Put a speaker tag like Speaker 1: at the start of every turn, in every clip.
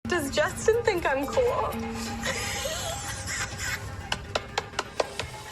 Speaker 1: Does Justin think I'm cool?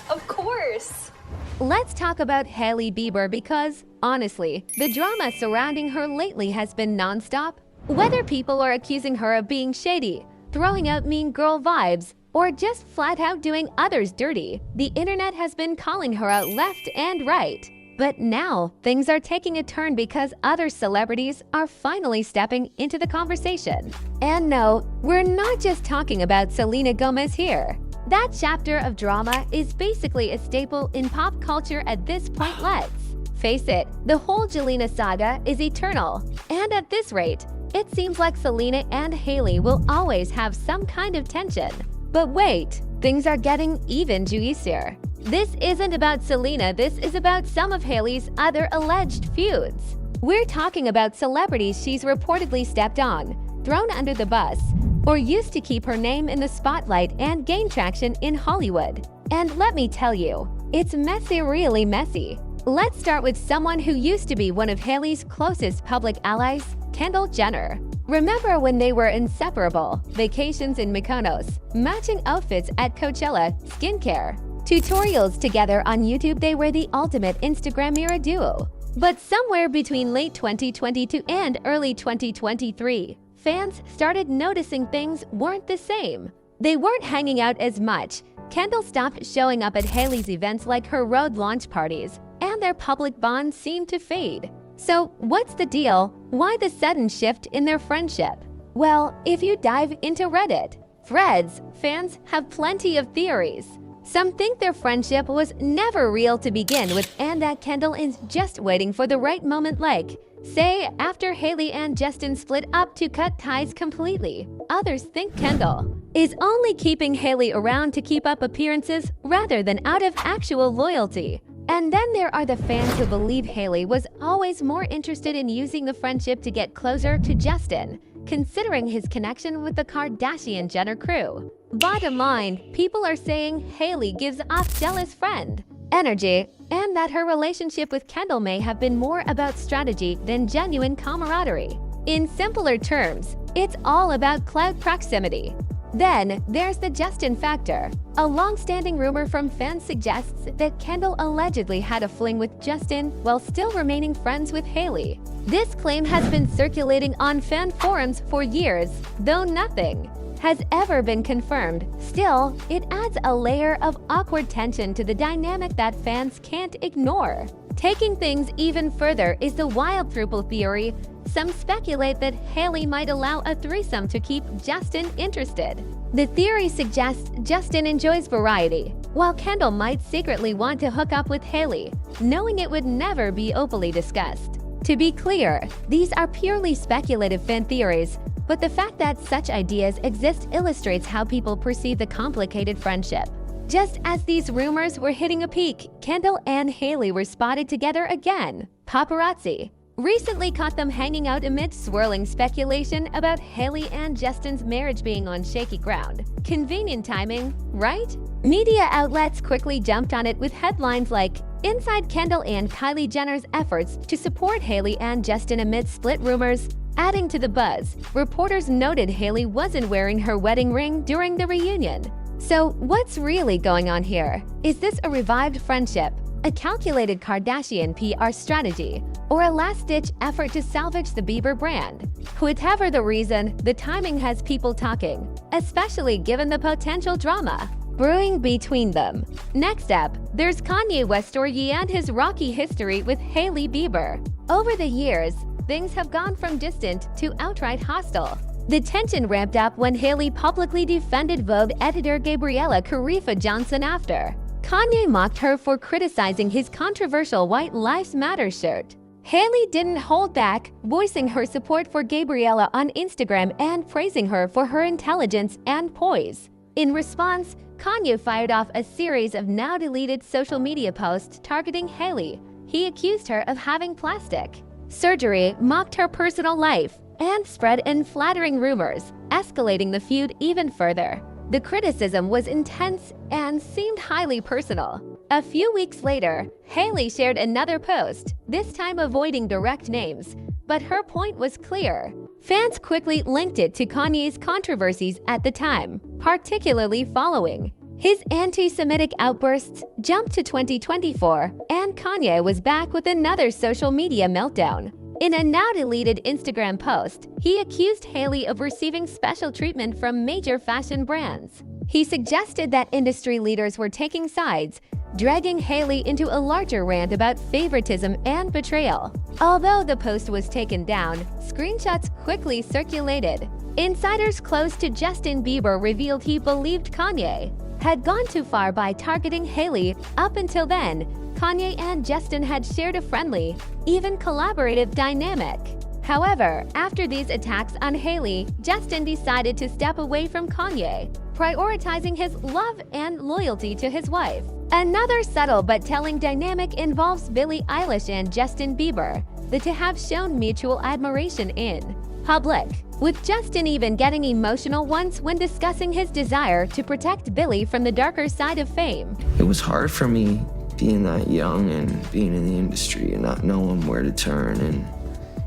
Speaker 1: Of course.
Speaker 2: Let's talk about Hailey Bieber because, honestly, the drama surrounding her lately has been nonstop. Whether people are accusing her of being shady, throwing out mean girl vibes, or just flat out doing others dirty, the internet has been calling her out left and right. But now, things are taking a turn because other celebrities are finally stepping into the conversation. And no, we're not just talking about Selena Gomez here. That chapter of drama is basically a staple in pop culture at this point. Let's face it, the whole Jelena saga is eternal. And at this rate, it seems like Selena and Hailey will always have some kind of tension. But wait, things are getting even juicier. This isn't about Selena, this is about some of Hailey's other alleged feuds. We're talking about celebrities she's reportedly stepped on, thrown under the bus, or used to keep her name in the spotlight and gain traction in Hollywood. And let me tell you, it's messy, really messy. Let's start with someone who used to be one of Hailey's closest public allies, Kendall Jenner. Remember when they were inseparable? Vacations in Mykonos, matching outfits at Coachella, skincare, tutorials together on YouTube. They were the ultimate Instagram era duo. But somewhere between late 2022 and early 2023, fans started noticing things weren't the same. They weren't hanging out as much. Kendall stopped showing up at Hailey's events like her road launch parties, and their public bond seemed to fade. So what's the deal? Why the sudden shift in their friendship? Well, if you dive into Reddit threads, fans have plenty of theories. Some think their friendship was never real to begin with and that Kendall is just waiting for the right moment, like, say, after Hailey and Justin split up to cut ties completely. Others think Kendall is only keeping Hailey around to keep up appearances rather than out of actual loyalty. And then there are the fans who believe Hailey was always more interested in using the friendship to get closer to Justin, considering his connection with the Kardashian Jenner crew. Bottom line, people are saying Hailey gives off jealous friend energy, and that her relationship with Kendall may have been more about strategy than genuine camaraderie. In simpler terms, it's all about clout proximity. Then, there's the Justin factor. A long-standing rumor from fans suggests that Kendall allegedly had a fling with Justin while still remaining friends with Hailey. This claim has been circulating on fan forums for years, though nothing has ever been confirmed. Still, it adds a layer of awkward tension to the dynamic that fans can't ignore. Taking things even further is the wild throuple theory. Some speculate that Hailey might allow a threesome to keep Justin interested. The theory suggests Justin enjoys variety, while Kendall might secretly want to hook up with Hailey, knowing it would never be openly discussed. To be clear, these are purely speculative fan theories, but the fact that such ideas exist illustrates how people perceive the complicated friendship. Just as these rumors were hitting a peak, Kendall and Hailey were spotted together again. Paparazzi recently caught them hanging out amid swirling speculation about Hailey and Justin's marriage being on shaky ground. Convenient timing, right? Media outlets quickly jumped on it with headlines like, "Inside Kendall and Kylie Jenner's efforts to support Hailey and Justin amid split rumors." Adding to the buzz, reporters noted Hailey wasn't wearing her wedding ring during the reunion. So what's really going on here? Is this a revived friendship, a calculated Kardashian PR strategy, or a last-ditch effort to salvage the Bieber brand? Whatever the reason, the timing has people talking, especially given the potential drama brewing between them. Next up, there's Kanye West story and his rocky history with Hailey Bieber. Over the years, things have gone from distant to outright hostile. The tension ramped up when Hailey publicly defended Vogue editor Gabriella Carifa Johnson after Kanye mocked her for criticizing his controversial White Lives Matter shirt. Hailey didn't hold back, voicing her support for Gabriella on Instagram and praising her for her intelligence and poise. In response, Kanye fired off a series of now-deleted social media posts targeting Hailey. He accused her of having plastic surgery, mocked her personal life, and spread unflattering rumors, escalating the feud even further. The criticism was intense and seemed highly personal. A few weeks later, Hailey shared another post, this time avoiding direct names, but her point was clear. Fans quickly linked it to Kanye's controversies at the time, particularly following his anti-Semitic outbursts jumped to 2024, and Kanye was back with another social media meltdown. In a now-deleted Instagram post, he accused Hailey of receiving special treatment from major fashion brands. He suggested that industry leaders were taking sides, dragging Hailey into a larger rant about favoritism and betrayal. Although the post was taken down, screenshots quickly circulated. Insiders close to Justin Bieber revealed he believed Kanye had gone too far by targeting Hailey. Up until then, Kanye and Justin had shared a friendly, even collaborative dynamic. However, after these attacks on Hailey, Justin decided to step away from Kanye, prioritizing his love and loyalty to his wife. Another subtle but telling dynamic involves Billie Eilish and Justin Bieber, the two have shown mutual admiration in public, with Justin even getting emotional once when discussing his desire to protect Billie from the darker side of fame.
Speaker 3: It was hard for me being that young and being in the industry and not knowing where to turn and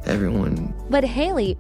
Speaker 3: everyone.
Speaker 2: But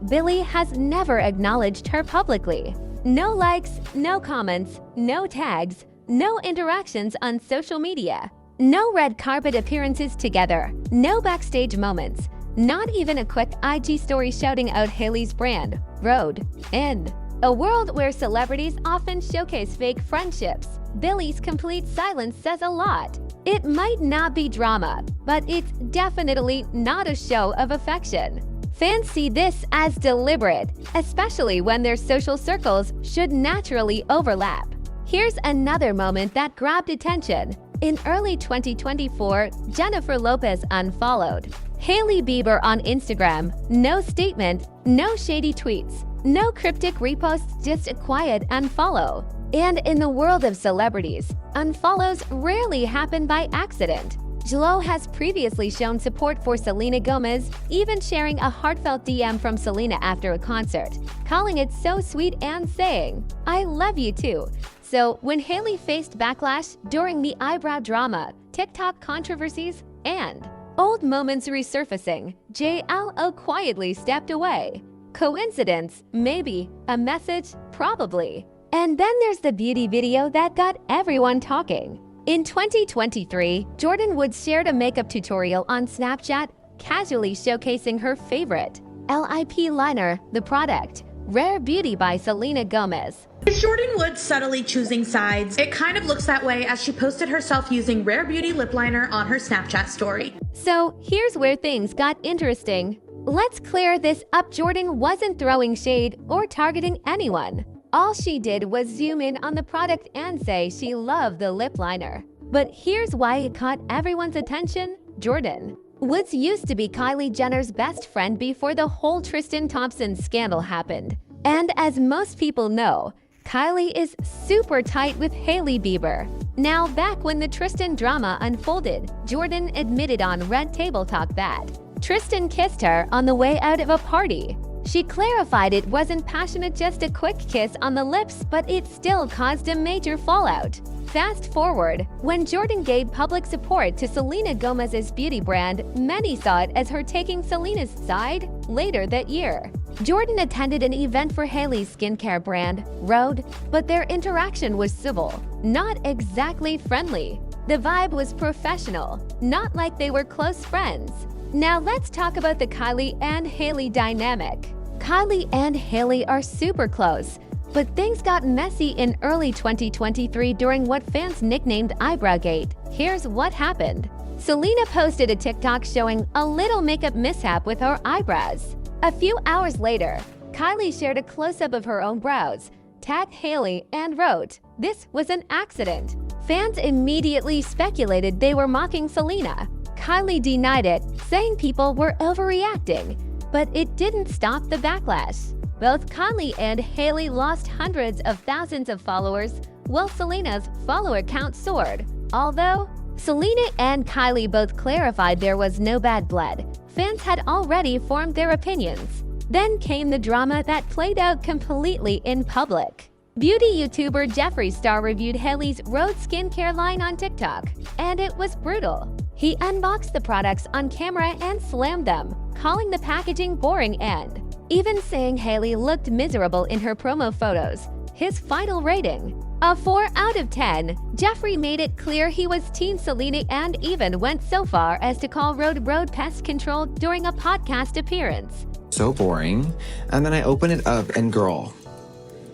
Speaker 2: Billie has never acknowledged her publicly. No likes, no comments, no tags, no interactions on social media, no red carpet appearances together, no backstage moments, not even a quick IG story shouting out Hailey's brand, Road. In a world where celebrities often showcase fake friendships, Billie's complete silence says a lot. It might not be drama, but it's definitely not a show of affection. Fans see this as deliberate, especially when their social circles should naturally overlap. Here's another moment that grabbed attention. In early 2024, Jennifer Lopez unfollowed Hailey Bieber on Instagram. No statement, no shady tweets, no cryptic reposts, just a quiet unfollow. And in the world of celebrities, unfollows rarely happen by accident. J.Lo has previously shown support for Selena Gomez, even sharing a heartfelt DM from Selena after a concert, calling it so sweet and saying, "I love you too." So when Hailey faced backlash during the eyebrow drama, TikTok controversies, and old moments resurfacing, J.Lo quietly stepped away. Coincidence? Maybe. A message? Probably. And then there's the beauty video that got everyone talking. In 2023, Jordyn Woods shared a makeup tutorial on Snapchat, casually showcasing her favorite lip liner, the product Rare Beauty by Selena Gomez.
Speaker 4: Is Jordyn Woods subtly choosing sides? It kind of looks that way as she posted herself using Rare Beauty lip liner on her Snapchat story.
Speaker 2: So here's where things got interesting. Let's clear this up. Jordyn wasn't throwing shade or targeting anyone. All she did was zoom in on the product and say she loved the lip liner. But here's why it caught everyone's attention. Jordyn Woods used to be Kylie Jenner's best friend before the whole Tristan Thompson scandal happened. And as most people know, Kylie is super tight with Hailey Bieber. Now, back when the Tristan drama unfolded, Jordyn admitted on Red Table Talk that Tristan kissed her on the way out of a party. She clarified it wasn't passionate, just a quick kiss on the lips, but it still caused a major fallout. Fast forward, when Jordyn gave public support to Selena Gomez's beauty brand, many saw it as her taking Selena's side. Later that year, Jordyn attended an event for Hailey's skincare brand, Rhode, but their interaction was civil, not exactly friendly. The vibe was professional, not like they were close friends. Now let's talk about the Kylie and Hailey dynamic. Kylie and Hailey are super close, but things got messy in early 2023 during what fans nicknamed Eyebrowgate. Here's what happened. Selena posted a TikTok showing a little makeup mishap with her eyebrows. A few hours later, Kylie shared a close-up of her own brows, tagged Hailey, and wrote, "This was an accident." Fans immediately speculated they were mocking Selena. Kylie denied it, saying people were overreacting, but it didn't stop the backlash. Both Kylie and Hailey lost hundreds of thousands of followers, while Selena's follower count soared. Although Selena and Kylie both clarified there was no bad blood, fans had already formed their opinions. Then came the drama that played out completely in public. Beauty YouTuber Jeffree Star reviewed Hailey's Rhode skincare line on TikTok, and it was brutal. He unboxed the products on camera and slammed them, calling the packaging boring and even saying Hailey looked miserable in her promo photos. His final rating: a 4 out of 10. Jeffree made it clear he was Team Selena and even went so far as to call Road pest control during a podcast appearance.
Speaker 5: So boring. And then I open it up and girl,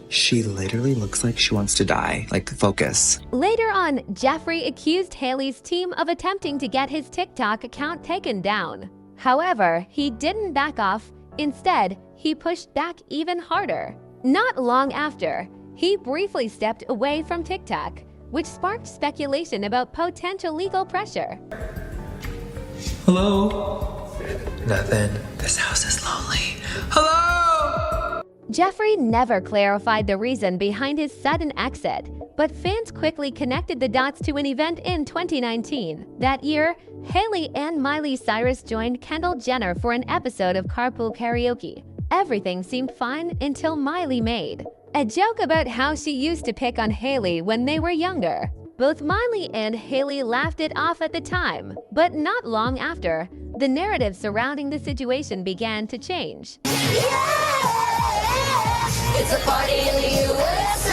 Speaker 5: she literally looks like she wants to die. Like, focus.
Speaker 2: Later on, Jeffree accused Hailey's team of attempting to get his TikTok account taken down. However, he didn't back off. Instead, he pushed back even harder. Not long after, he briefly stepped away from TikTok, which sparked speculation about potential legal pressure.
Speaker 5: Hello? Nothing. This house is lonely. Hello?
Speaker 2: Jeffree never clarified the reason behind his sudden exit, but fans quickly connected the dots to an event in 2019. That year, Hailey and Miley Cyrus joined Kendall Jenner for an episode of Carpool Karaoke. Everything seemed fine until Miley made a joke about how she used to pick on Hailey when they were younger. Both Miley and Hailey laughed it off at the time, but not long after, the narrative surrounding the situation began to change.
Speaker 6: It's a party in the USA.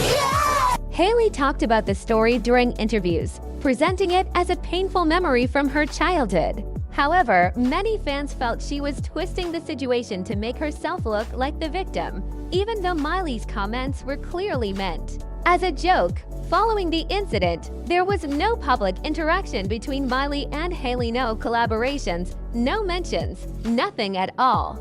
Speaker 6: Yeah!
Speaker 2: Hailey talked about the story during interviews, presenting it as a painful memory from her childhood. However, many fans felt she was twisting the situation to make herself look like the victim, even though Miley's comments were clearly meant as a joke. Following the incident, there was no public interaction between Miley and Hailey. No collaborations, no mentions, nothing at all.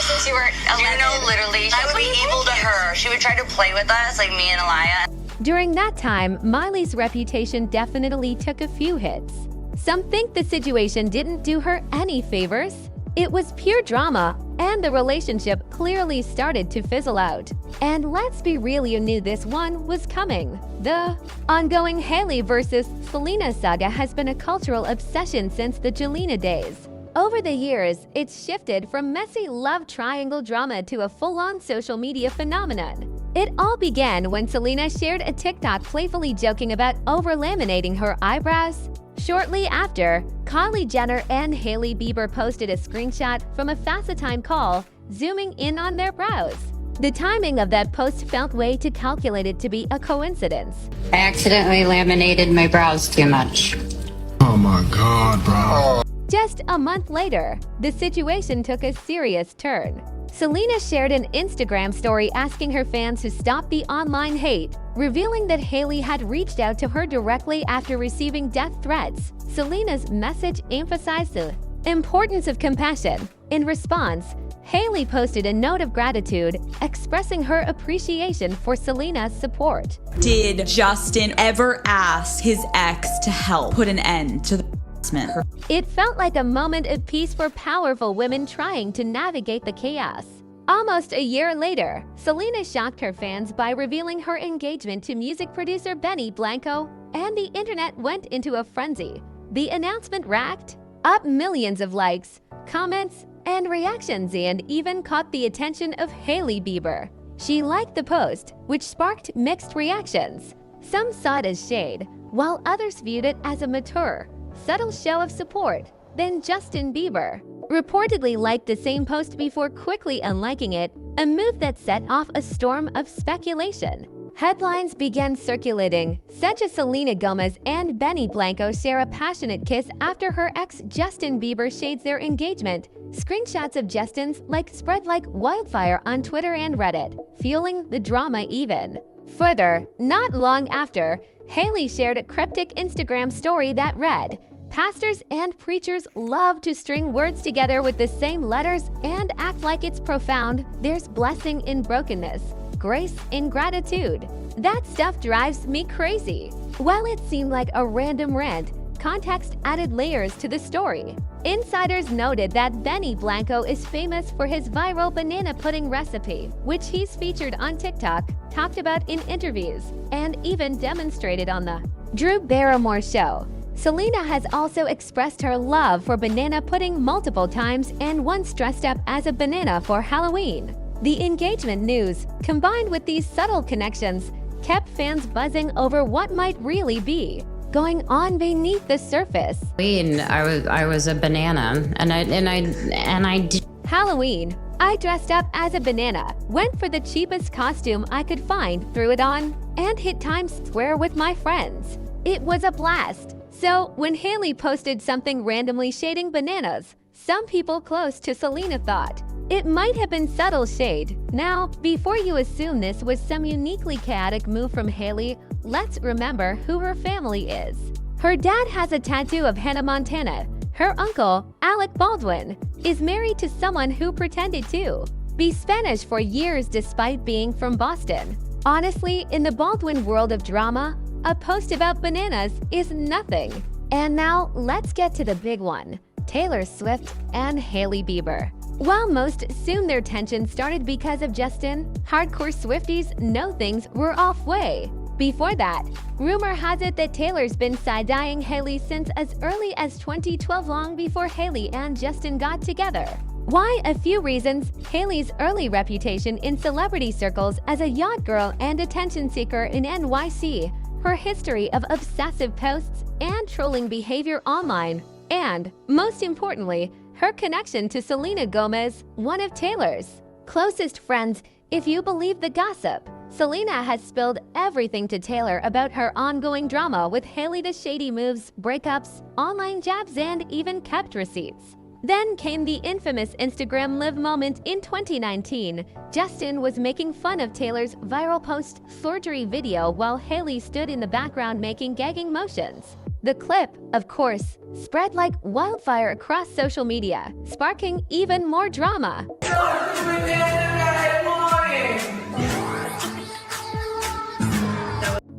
Speaker 6: Since you were 11. Literally, I would be evil to her. She would try to play with us, like me and Elia.
Speaker 2: During that time, Miley's reputation definitely took a few hits. Some think the situation didn't do her any favors. It was pure drama, and the relationship clearly started to fizzle out. And let's be real, you knew this one was coming. The ongoing Hailey versus Selena saga has been a cultural obsession since the Jelena days. Over the years, it's shifted from messy love triangle drama to a full-on social media phenomenon. It all began when Selena shared a TikTok playfully joking about over-laminating her eyebrows. Shortly after, Kylie Jenner and Hailey Bieber posted a screenshot from a FaceTime call, zooming in on their brows. The timing of that post felt way too calculated to be a coincidence.
Speaker 7: I accidentally laminated my brows too much.
Speaker 8: Oh my God, bro.
Speaker 2: Just a month later, the situation took a serious turn. Selena shared an Instagram story asking her fans to stop the online hate, revealing that Hailey had reached out to her directly after receiving death threats. Selena's message emphasized the importance of compassion. In response, Hailey posted a note of gratitude, expressing her appreciation for Selena's support.
Speaker 9: Did Justin ever ask his ex to help put an end to the harassment?
Speaker 2: It felt like a moment of peace for powerful women trying to navigate the chaos. Almost a year later, Selena shocked her fans by revealing her engagement to music producer Benny Blanco, and the internet went into a frenzy. The announcement racked up millions of likes, comments, and reactions, and even caught the attention of Hailey Bieber. She liked the post, which sparked mixed reactions. Some saw it as shade, while others viewed it as a mature, subtle show of support. Then Justin Bieber reportedly liked the same post before quickly unliking it, a move that set off a storm of speculation. Headlines began circulating, such as Selena Gomez and Benny Blanco share a passionate kiss after her ex Justin Bieber shades their engagement. Screenshots of Justin's spread like wildfire on Twitter and Reddit, fueling the drama even further. Not long after, Hailey shared a cryptic Instagram story that read, "Pastors and preachers love to string words together with the same letters and act like it's profound. There's blessing in brokenness, grace in gratitude. That stuff drives me crazy." While it seemed like a random rant, context added layers to the story. Insiders noted that Benny Blanco is famous for his viral banana pudding recipe, which he's featured on TikTok, talked about in interviews, and even demonstrated on the Drew Barrymore show. Selena has also expressed her love for banana pudding multiple times and once dressed up as a banana for Halloween. The engagement news, combined with these subtle connections, kept fans buzzing over what might really be going on beneath the surface.
Speaker 7: I was a banana, and I did.
Speaker 2: Halloween, I dressed up as a banana, went for the cheapest costume I could find, threw it on, and hit Times Square with my friends. It was a blast. So when Hailey posted something randomly shading bananas, some people close to Selena thought it might have been subtle shade. Now, before you assume this was some uniquely chaotic move from Hailey, let's remember who her family is. Her dad has a tattoo of Hannah Montana. Her uncle, Alec Baldwin, is married to someone who pretended to be Spanish for years despite being from Boston. Honestly, in the Baldwin world of drama, a post about bananas is nothing. And now, let's get to the big one. Taylor Swift and Hailey Bieber. While most assume their tension started because of Justin, hardcore Swifties know things were off way. Before that, rumor has it that Taylor's been side-eyeing Hailey since as early as 2012, long before Hailey and Justin got together. Why? A few reasons: Hailey's early reputation in celebrity circles as a yacht girl and attention seeker in NYC, her history of obsessive posts and trolling behavior online, and, most importantly, her connection to Selena Gomez, one of Taylor's closest friends, if you believe the gossip. Selena has spilled everything to Taylor about her ongoing drama with Hailey, the shady moves, breakups, online jabs, and even kept receipts. Then came the infamous Instagram Live moment in 2019. Justin was making fun of Taylor's viral post-surgery video while Hailey stood in the background making gagging motions. The clip, of course, spread like wildfire across social media, sparking even more drama.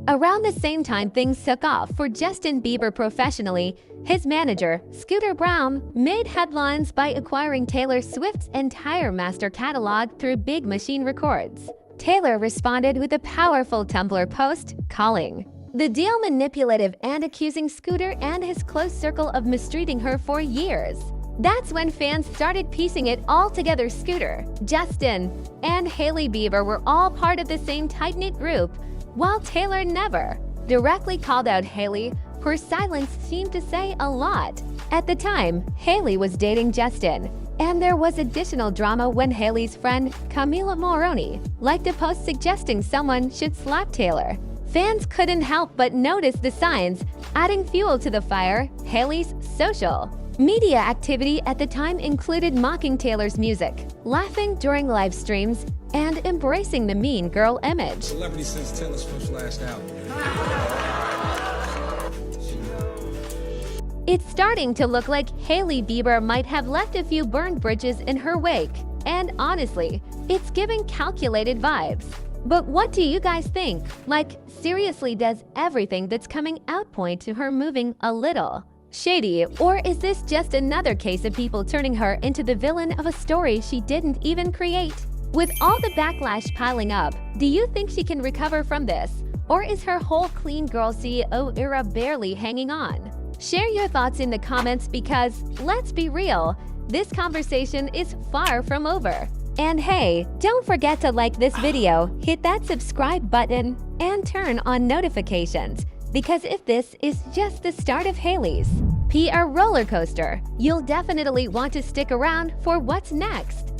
Speaker 2: Around the same time things took off for Justin Bieber professionally, his manager, Scooter Braun, made headlines by acquiring Taylor Swift's entire master catalog through Big Machine Records. Taylor responded with a powerful Tumblr post calling the deal manipulative and accusing Scooter and his close circle of mistreating her for years. That's when fans started piecing it all together. Scooter, Justin, and Hailey Bieber were all part of the same tight-knit group, while Taylor never directly called out Hailey. Her silence seemed to say a lot. At the time, Hailey was dating Justin, and there was additional drama when Hailey's friend, Camila Moroni, liked a post suggesting someone should slap Taylor. Fans couldn't help but notice the signs, adding fuel to the fire. Hailey's social media activity at the time included mocking Taylor's music, laughing during live streams, and embracing the mean girl image.
Speaker 8: Celebrity since Taylor Swift's last album.
Speaker 2: It's starting to look like Hailey Bieber might have left a few burned bridges in her wake, and honestly, it's giving calculated vibes. But what do you guys think? Like, seriously, does everything that's coming out point to her moving a little shady, or is this just another case of people turning her into the villain of a story she didn't even create? With all the backlash piling up, do you think she can recover from this? Or is her whole clean girl CEO era barely hanging on? Share your thoughts in the comments because, let's be real, this conversation is far from over. And hey, don't forget to like this video, hit that subscribe button, and turn on notifications. Because if this is just the start of Hailey's PR roller coaster, you'll definitely want to stick around for what's next.